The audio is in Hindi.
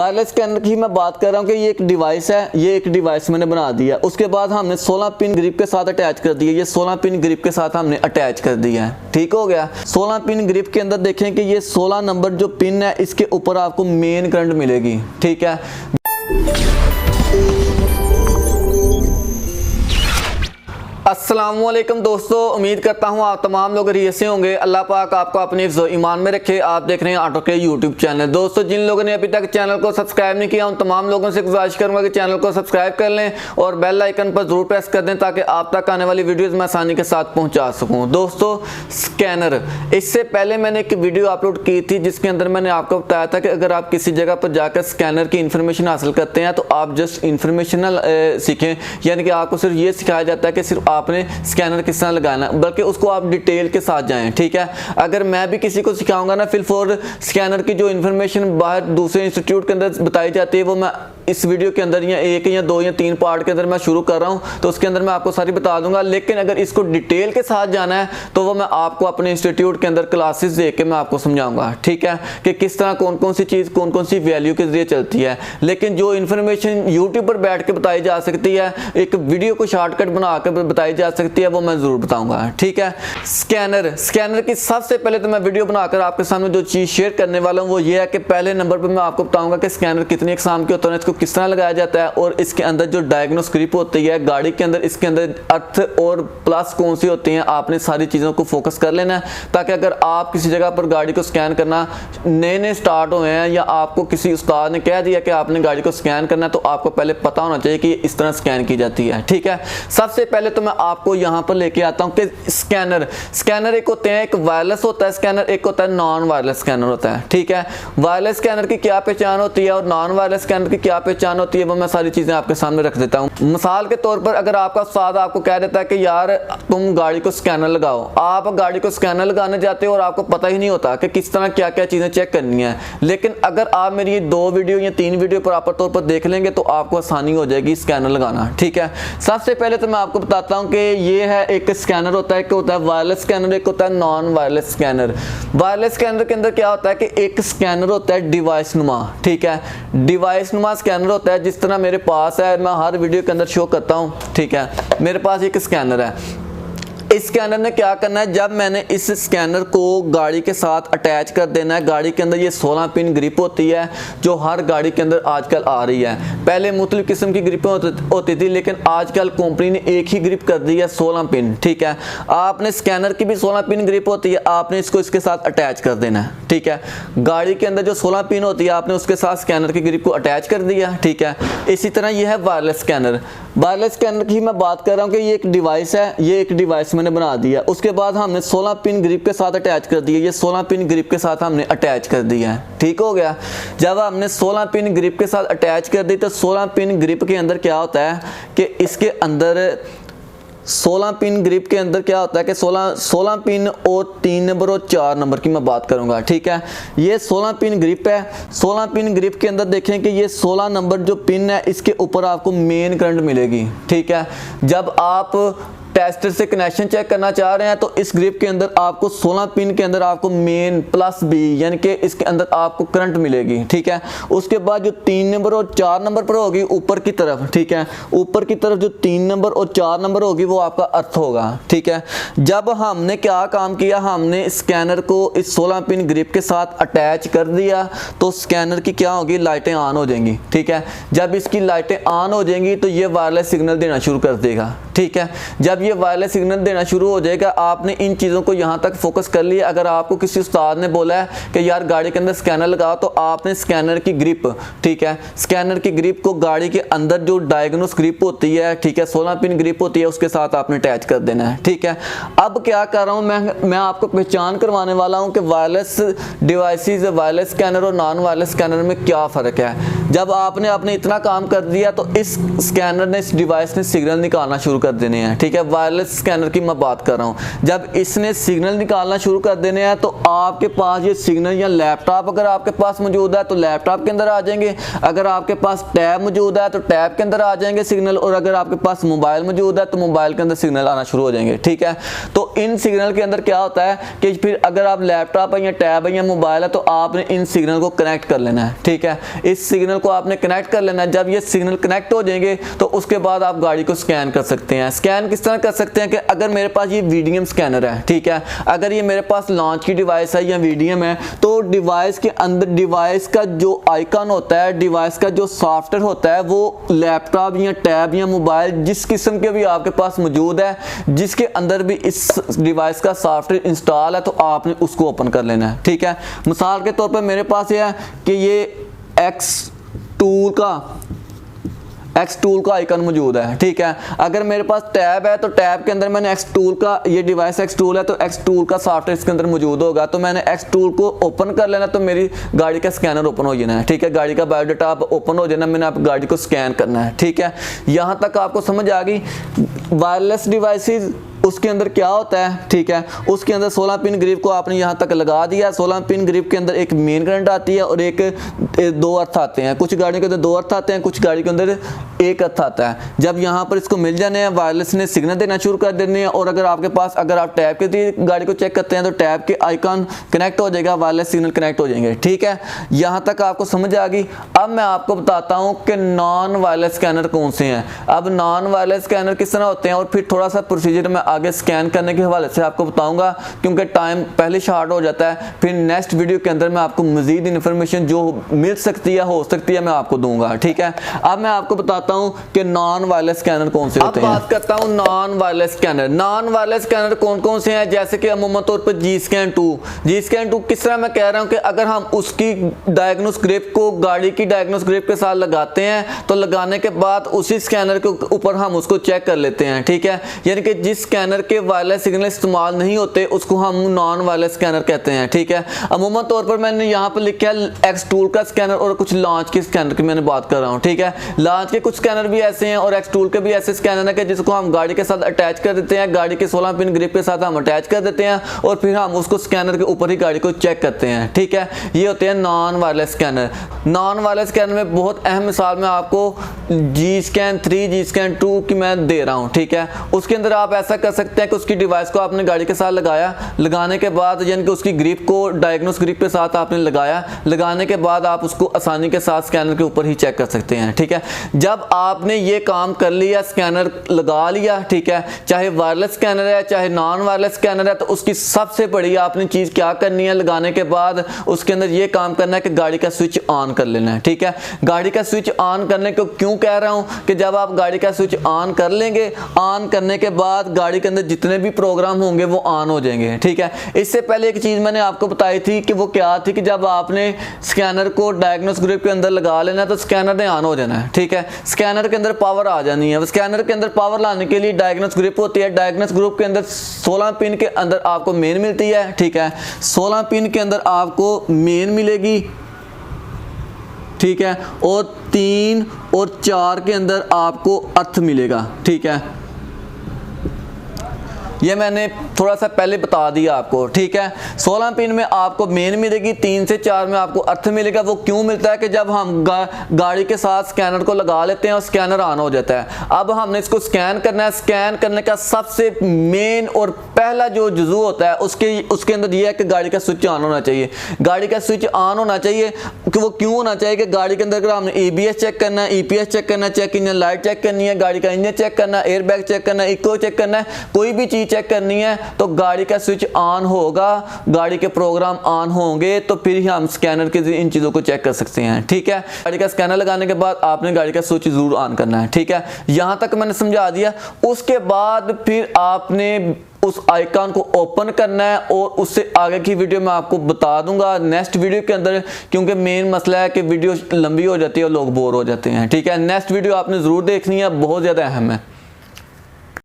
वायरलेस स्कैनर की मैं बात कर रहा हूँ कि ये एक डिवाइस है, ये एक डिवाइस मैंने बना दिया। उसके बाद हमने 16 पिन ग्रिप के साथ अटैच कर दिया। ये 16 पिन ग्रिप के साथ हमने अटैच कर दिया है, ठीक हो गया। 16 पिन ग्रिप के अंदर देखें कि ये 16 नंबर जो पिन है इसके ऊपर आपको मेन करंट मिलेगी, ठीक है। अस्सलामुअलैकुम दोस्तों, उम्मीद करता हूँ आप तमाम लोग खैरियत से होंगे। अल्लाह पाक आपको अपने हिफ्ज़ ईमान में रखे। आप देख रहे हैं ऑटो के यूट्यूब चैनल। दोस्तों, जिन लोगों ने अभी तक चैनल को सब्सक्राइब नहीं किया, उन तमाम लोगों से गुजारिश करूंगा कि चैनल को सब्सक्राइब कर लें और बेल आइकन पर जरूर प्रेस कर दें ताकि आप तक आने वाली वीडियोज़ मैं आसानी के साथ पहुँचा सकूँ। दोस्तों, स्कैनर, इससे पहले मैंने एक वीडियो अपलोड की थी जिसके अंदर मैंने आपको बताया था कि अगर आप किसी जगह पर जाकर स्कैनर की इन्फॉर्मेशन हासिल करते हैं तो आप जस्ट इन्फॉर्मेशनल सीखें, यानी कि आपको सिर्फ ये सिखाया जाता है कि सिर्फ आपने स्कैनर किस तरह लगाना, बल्कि उसको आप डिटेल के साथ जाएं, ठीक है। अगर मैं भी किसी को सिखाऊंगा ना फिल फॉर स्कैनर की जो इन्फॉर्मेशन बाहर दूसरे इंस्टीट्यूट के अंदर बताई जाती है, वो मैं इस वीडियो के अंदर या एक या दो या तीन पार्ट के अंदर मैं शुरू कर रहा हूं, तो उसके अंदर मैं आपको सारी बता दूंगा। लेकिन अगर इसको डिटेल के साथ जाना है तो वो मैं आपको अपने इंस्टीट्यूट के अंदर क्लासेस दे के मैं आपको समझाऊंगा, ठीक है, कि किस तरह कौन कौन सी चीज़ कौन कौन सी वैल्यू के जरिए चलती है। लेकिन जो इन्फॉर्मेशन यूट्यूब पर बैठ के बताई जा सकती है, एक वीडियो को शॉर्टकट बना कर बताई जा सकती है, वो मैं जरूर बताऊंगा, ठीक है। स्कैनर की सबसे पहले तो मैं वीडियो बनाकर आपके सामने जो चीज़ शेयर करने वाला हूँ वो ये है कि पहले नंबर पर मैं आपको बताऊंगा कि स्कैनर कितनी इकसाम के होते हैं, इसको किस तरह लगाया जाता है और इसके अंदर जो डायग्नोस ग्रिप होती है गाड़ी के अंदर, इसके अंदर अर्थ और प्लस कौन सी होती हैं, आपने सारी चीज़ों को फोकस कर लेना है ताकि अगर आप किसी जगह पर गाड़ी को स्कैन करना नए स्टार्ट हुए हैं या आपको किसी उस्ताद ने कह दिया कि आपने गाड़ी को स्कैन करना है, तो आपको पहले पता होना चाहिए कि इस तरह स्कैन की जाती है, ठीक है। सबसे पहले तो मैं आपको यहाँ पर लेके आता हूँ कि स्कैनर एक होते हैं, एक वायरलेस होता है स्कैनर, एक होता है नॉन वायरलेस स्कैनर होता है, ठीक है। वायरलेस स्कैनर की क्या पहचान होती है और नॉन वायरलेस स्कैनर की क्या पहचान होती है, वो मैं सारी चीजें आपके सामने रख देता हूँ। मिसाल के तौर पर अगर आपका उस्ताद आपको कह देता है कि यार तुम गाड़ी को स्कैनर लगाओ, आप गाड़ी को स्कैनर लगाने जाते हो और आपको पता ही नहीं होता कि किस तरह क्या क्या चीजें चेक करनी है। लेकिन अगर आप मेरी ये 2 वीडियो या 3 वीडियो प्रॉपर तौर पर देख लेंगे तो आपको आसानी हो जाएगी स्कैनर लगाना, ठीक है। सबसे पहले तो मैं आपको बताता हूँ कि ये है एक स्कैनर होता है, एक होता है वायरलेस स्कैनर, एक होता है non wireless scanner. Wireless scanner के अंदर क्या होता है कि एक स्कैनर होता है डिवाइस नुमा, ठीक है। डिवाइस नुमा स्कैनर होता है, जिस तरह मेरे पास है, मैं हर वीडियो के अंदर शो करता हूँ, ठीक है। मेरे पास एक स्कैनर है। इस स्कैनर ने क्या करना है, जब मैंने इस स्कैनर को गाड़ी के साथ अटैच कर देना है, गाड़ी के अंदर ये 16 पिन ग्रिप होती है जो हर गाड़ी के अंदर आजकल आ रही है। पहले मुख्तलिफ किस्म की ग्रिपें होती थी, लेकिन आजकल कंपनी ने एक ही ग्रिप कर दी है 16 पिन, ठीक है। आपने स्कैनर की भी 16 पिन ग्रिप होती है, आपने इसको इसके साथ अटैच कर देना है, ठीक है। गाड़ी के अंदर जो 16 पिन होती है आपने उसके साथ स्कैनर की ग्रिप को अटैच कर दिया, ठीक है। इसी तरह ये है वायरलेस स्कैनर। वायरलेस स्कैनर की मैं बात कर रहा हूँ कि ये एक डिवाइस है, ये एक डिवाइस मैंने बना दिया। उसके बाद हमने 16 पिन ग्रिप के साथ अटैच कर दिया। ये 16 पिन ग्रिप के साथ हमने अटैच कर दिया है, ठीक हो गया। जब हमने 16 पिन ग्रिप के साथ अटैच कर दी तो 16 पिन ग्रिप के अंदर क्या होता है कि इसके अंदर 16 पिन ग्रिप के अंदर क्या होता है कि 16 पिन और 3 नंबर और 4 नंबर की मैं बात करूंगा, ठीक है। ये 16 पिन ग्रिप है। 16 पिन ग्रिप के अंदर देखें कि ये 16 नंबर जो पिन है इसके ऊपर आपको मेन करंट मिलेगी, ठीक है। जब आप टेस्टर से कनेक्शन चेक करना चाह रहे हैं तो इस ग्रिप के अंदर आपको 16 पिन के अंदर आपको मेन प्लस बी यानी कि इसके अंदर आपको करंट मिलेगी, ठीक है। उसके बाद जो 3 नंबर और 4 नंबर पर होगी ऊपर की तरफ, ठीक है, ऊपर की तरफ जो 3 नंबर और 4 नंबर होगी वो आपका अर्थ होगा, ठीक है। जब हमने क्या काम किया, हमने स्कैनर को इस 16 पिन ग्रिप के साथ अटैच कर दिया तो स्कैनर की क्या होगी, लाइटें ऑन हो जाएंगी, ठीक है। जब इसकी लाइटें ऑन हो जाएंगी तो ये वायरलेस सिग्नल देना शुरू कर देगा, ठीक है। जब ये वायरलेस सिग्नल देना शुरू हो जाएगा, आपने इन चीज़ों को यहाँ तक फोकस कर लिया। अगर आपको किसी उस्ताद ने बोला है कि यार गाड़ी के अंदर स्कैनर लगाओ, तो आपने स्कैनर की ग्रिप, ठीक है, स्कैनर की ग्रिप को गाड़ी के अंदर जो डायग्नोस ग्रिप होती है, ठीक है, 16 पिन ग्रिप होती है, उसके साथ आपने अटैच कर देना है, ठीक है। अब क्या कर रहा हूँ मैं आपको पहचान करवाने वाला हूँ कि वायरलेस डिवाइसेस, वायरलेस स्कैनर और नॉन वायरलेस स्कैनर में क्या फ़र्क है। जब आपने अपने इतना काम कर दिया तो इस स्कैनर ने, इस डिवाइस ने सिग्नल निकालना शुरू कर देने हैं, ठीक है। वायरलेस स्कैनर की मैं बात कर रहा हूँ। जब इसने सिग्नल निकालना शुरू कर देने हैं तो आपके पास ये सिग्नल, या लैपटॉप अगर आपके पास मौजूद है तो लैपटॉप के अंदर आ जाएंगे, अगर आपके पास टैब मौजूद है तो टैब के अंदर आ जाएंगे सिग्नल, और अगर आपके पास मोबाइल मौजूद है तो मोबाइल के अंदर सिग्नल आना शुरू हो जाएंगे, ठीक है। तो इन सिग्नल के अंदर क्या होता है कि फिर अगर आप लैपटॉप है या टैब है या मोबाइल है तो आपने इन सिग्नल को कनेक्ट कर लेना है, ठीक है। इस सिग्नल को आपने कनेक्ट कर लेना है। जब ये सिग्नल कनेक्ट हो जाएंगे तो उसके बाद आप गाड़ी को स्कैन कर सकते हैं। स्कैन किस तरह कर सकते हैं कि अगर मेरे पास ये वीडीएम स्कैनर है, ठीक है, अगर ये मेरे पास लॉन्च की डिवाइस है या वीडीएम है, तो डिवाइस के अंदर डिवाइस का जो आइकन होता है, डिवाइस का जो सॉफ्टवेयर होता है, वो लैपटॉप या टैब या मोबाइल जिस किस्म के भी आपके पास मौजूद है, जिसके अंदर भी इस डिवाइस का सॉफ्टवेयर इंस्टॉल है, तो आपने उसको ओपन कर लेना है, ठीक है। मिसाल के तौर पर मेरे पास ये है कि ये एक्स टूल का आइकन मौजूद है, ठीक है। अगर मेरे पास टैब है तो टैब के अंदर मैंने एक्स टूल का, ये डिवाइस एक्स टूल है तो एक्स टूल का सॉफ्टवेयर इसके अंदर मौजूद होगा, तो मैंने एक्स टूल को ओपन कर लेना, तो मेरी गाड़ी का स्कैनर ओपन हो जाना है, ठीक है। गाड़ी का बायोडाटा ओपन हो जाना, मैंने आप गाड़ी को स्कैन करना है, ठीक है। यहाँ तक आपको समझ आ गई। वायरलेस डिवाइसेस उसके अंदर क्या होता है, ठीक है। उसके अंदर 16 पिन ग्रिप को आपने यहाँ तक लगा दिया। 16 पिन ग्रिप के अंदर एक मेन करंट आती है और एक दो अर्थ आते हैं। कुछ गाड़ियों के अंदर दो अर्थ आते हैं, कुछ गाड़ी के अंदर एक अर्थ आता है। जब यहाँ पर इसको मिल जाने हैं, वायरलेस ने सिग्नल देना शुरू कर देने हैं। और अगर आपके पास, अगर आप टैब के लिए गाड़ी को चेक करते हैं तो टैब के आइकन कनेक्ट हो जाएगा, वायरलेस सिग्नल कनेक्ट हो जाएंगे, ठीक है। यहाँ तक आपको समझ आ गई। अब मैं आपको बताता हूँ कि नॉन वायरलेस स्कैनर कौन से हैं। अब नॉन वायरलेस स्कैनर किस तरह होते हैं और फिर थोड़ा सा प्रोसीजर में आगे स्कैन करने के हवाले से आपको बताऊंगा, क्योंकि टाइम पहले शॉर्ट हो जाता है। फिर नेक्स्ट वीडियो के अंदर मैं आपको मजीद इन्फॉर्मेशन जो मिल सकती है, हो सकती है, मैं आपको दूंगा, ठीक है। अब मैं आपको बताता हूं कि नॉन वायरलेस स्कैनर कौन से होते हैं। अब बात करता हूं non wireless scanner. Non wireless scanner कौन कौन से हैं, जैसे कि अमूमन तौर पर G-Scan 2 किस तरह मैं कह रहा हूं कि अगर हम उसकी डायग्नोस ग्रिप को गाड़ी की डायग्नोस ग्रिप के साथ लगाते हैं तो लगाने के बाद उसी स्कैनर के ऊपर हम उसको चेक कर लेते हैं, ठीक है। यानी कि जिस स्कैनर के वायरलेस सिग्नल इस्तेमाल नहीं होते उसको हम नॉन वायरलेस स्कैनर कहते हैं, ठीक है। अमूमन तौर पर मैंने यहाँ पर लिखा है एक्स टूल का स्कैनर और कुछ लॉन्च के स्कैनर की मैंने बात कर रहा हूँ, ठीक है। लॉन्च के कुछ स्कैनर भी ऐसे हैं और एक्स टूल के भी ऐसे स्कैनर है कि जिसको हम गाड़ी के साथ अटैच कर देते हैं, गाड़ी के 16 पिन ग्रिप के साथ हम अटैच कर देते हैं और फिर हम उसको स्कैनर के ऊपर ही गाड़ी को चेक करते हैं, ठीक है। ये होते हैं non wireless scanner. Non wireless scanner में बहुत अहम मिसाल मैं आपको G-Scan 3, G-Scan 2 की मैं दे रहा हूँ, ठीक है। उसके अंदर आप ऐसा कर सकते हैं कि उसकी डिवाइस को आपने गाड़ी के साथ लगाया, लगाने के बाद यानी कि उसकी ग्रिप को डायग्नोस ग्रिप के साथ आपने लगाया, लगाने के बाद आप उसको आसानी के साथ स्कैनर के ऊपर ही चेक कर सकते हैं, ठीक है। जब आपने ये काम कर लिया, स्कैनर लगा लिया, ठीक है, चाहे वायरलेस स्कैनर है चाहे नॉन वायरलेस स्कैनर है, तो उसकी सबसे बड़ी आपने चीज़ क्या करनी है, लगाने के बाद उसके अंदर ये काम करना है कि गाड़ी का स्विच ऑन कर लेना है, ठीक है। गाड़ी का स्विच ऑन करने को क्यों कह रहा हूँ कि जब आप गाड़ी का स्विच ऑन कर लेंगे, ऑन करने के बाद गाड़ी के अंदर जितने भी प्रोग्राम होंगे वो ऑन हो जाएंगे, ठीक है। इससे पहले एक चीज़ मैंने आपको बताई थी कि वो क्या थी कि जब आपने स्कैनर को डायग्नोस ग्रिप के अंदर लगा लेना तो स्कैनर ने ऑन हो जाना है, ठीक है। स्कैनर के अंदर पावर आ जानी है। स्कैनर के अंदर पावर लाने के लिए डायग्नोस ग्रिप होती है। डायग्नोस ग्रिप के अंदर 16 पिन के अंदर आपको मेन मिलती है, ठीक है। 16 पिन के अंदर आपको मेन मिलेगी, ठीक है, और 3 और 4 के अंदर आपको अर्थ मिलेगा, ठीक है। ये मैंने थोड़ा सा पहले बता दिया आपको, ठीक है। 16 पिन में आपको मेन मिलेगी, 3 से 4 में आपको अर्थ मिलेगा। वो क्यों मिलता है कि जब हम गाड़ी के साथ स्कैनर को लगा लेते हैं और स्कैनर ऑन हो जाता है। अब हमने इसको स्कैन करना है। स्कैन करने का सबसे मेन और पहला जो जुज़ू होता है उसके अंदर ये है कि गाड़ी का स्विच ऑन होना चाहिए। गाड़ी का स्विच ऑन होना चाहिए कि वो क्यों होना चाहिए कि गाड़ी के अंदर अगर हमने EBS चेक करना है, EPS चेक करना है, चेक इंजन लाइट चेक करनी है, गाड़ी का इंजन चेक करना है, एयरबैग चेक करना है, इको चेक करना है, कोई भी चीज़ चेक करनी है तो गाड़ी का स्विच ऑन होगा, गाड़ी के प्रोग्राम ऑन होंगे तो फिर ही हम स्कैनर के इन चीज़ों को चेक कर सकते हैं, ठीक है। गाड़ी का स्कैनर लगाने के बाद आपने गाड़ी का स्विच जरूर ऑन करना है, ठीक है। यहाँ तक मैंने समझा दिया। उसके बाद फिर आपने उस आइकन को ओपन करना है और उससे आगे की वीडियो मैं आपको बता दूंगा नेक्स्ट वीडियो के अंदर, क्योंकि मेन मसला है कि वीडियो लंबी हो जाती है और लोग बोर हो जाते हैं, ठीक है। नेक्स्ट वीडियो आपने ज़रूर देखनी है, बहुत ज़्यादा अहम है।